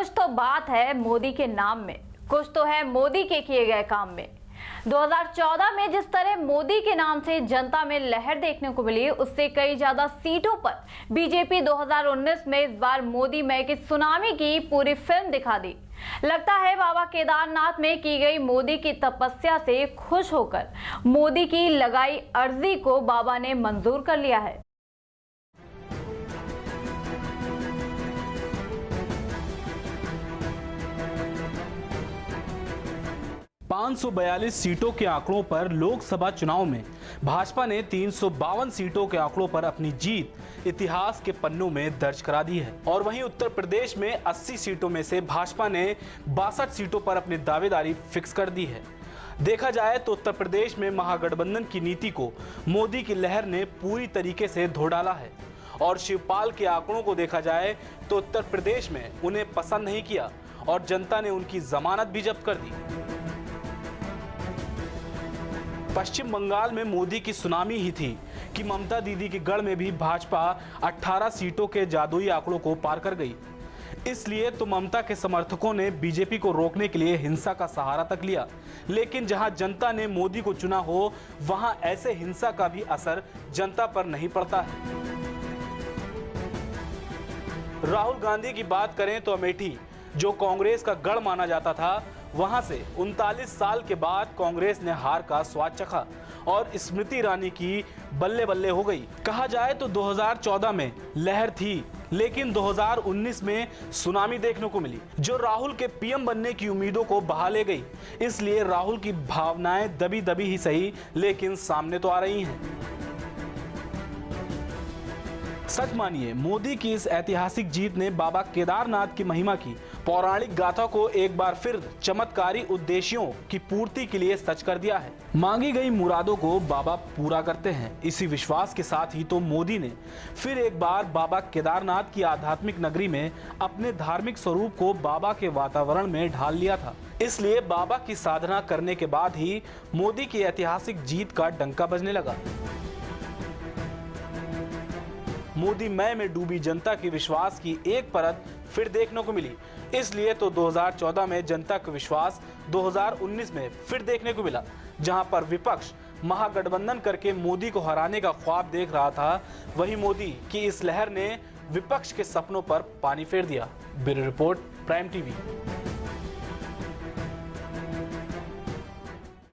कुछ तो बात है मोदी के नाम में, कुछ तो है मोदी के किए गए काम में। 2014 में जिस तरह मोदी के नाम से जनता में लहर देखने को मिली, उससे कई ज्यादा सीटों पर बीजेपी 2019 में इस बार मोदी मय की सुनामी की पूरी फिल्म दिखा दी। लगता है बाबा केदारनाथ में की गई मोदी की तपस्या से खुश होकर मोदी की लगाई अर्जी को बाबा ने मंजूर कर लिया है। ,542 सीटों के आंकड़ों पर लोकसभा चुनाव में भाजपा ने 352 सीटों के आंकड़ों पर अपनी जीत इतिहास के पन्नों में दर्ज करा दी है। और वहीं उत्तर प्रदेश में 80 सीटों में से भाजपा ने 62 सीटों पर अपनी दावेदारी फिक्स कर दी है। देखा जाए तो उत्तर प्रदेश में महागठबंधन की नीति को मोदी की लहर ने पूरी तरीके से धो डाला है। और शिवपाल के आंकड़ों को देखा जाए तो उत्तर प्रदेश में उन्हें पसंद नहीं किया और जनता ने उनकी जमानत भी जब्त कर दी। पश्चिम बंगाल में मोदी की सुनामी ही थी कि ममता दीदी के गढ़ में भी भाजपा 18 सीटों के जादुई आंकड़ों को पार कर गई। इसलिए तो ममता के समर्थकों ने बीजेपी को रोकने के लिए हिंसा का सहारा तक लिया। लेकिन जहां जनता ने मोदी को चुना हो, वहां ऐसे हिंसा का भी असर जनता पर नहीं पड़ता है। राहुल गांधी की बात करें तो अमेठी, जो कांग्रेस का गढ़ माना जाता था, वहां से 39 साल के बाद कांग्रेस ने हार का स्वाद चखा और स्मृति ईरानी की बल्ले बल्ले हो गई। कहा जाए तो 2014 में लहर थी, लेकिन 2019 में सुनामी देखने को मिली, जो राहुल के पीएम बनने की उम्मीदों को बहा ले गई। इसलिए राहुल की भावनाएं दबी दबी ही सही, लेकिन सामने तो आ रही हैं। सच मानिए, मोदी की इस ऐतिहासिक जीत ने बाबा केदारनाथ की महिमा की पौराणिक गाथा को एक बार फिर चमत्कारी उद्देश्यों की पूर्ति के लिए सच कर दिया है। मांगी गई मुरादों को बाबा पूरा करते हैं, इसी विश्वास के साथ ही तो मोदी ने फिर एक बार बाबा केदारनाथ की आध्यात्मिक नगरी में अपने धार्मिक स्वरूप को बाबा के वातावरण में ढाल लिया था। इसलिए बाबा की साधना करने के बाद ही मोदी की ऐतिहासिक जीत का डंका बजने लगा। मोदी मय में डूबी जनता की विश्वास की एक परत फिर देखने को मिली। इसलिए तो 2014 में जनता का विश्वास 2019 में फिर देखने को मिला, जहां पर विपक्ष महागठबंधन करके मोदी को हराने का ख्वाब देख रहा था, वहीं मोदी की इस लहर ने विपक्ष के सपनों पर पानी फेर दिया। Bureau report, prime TV.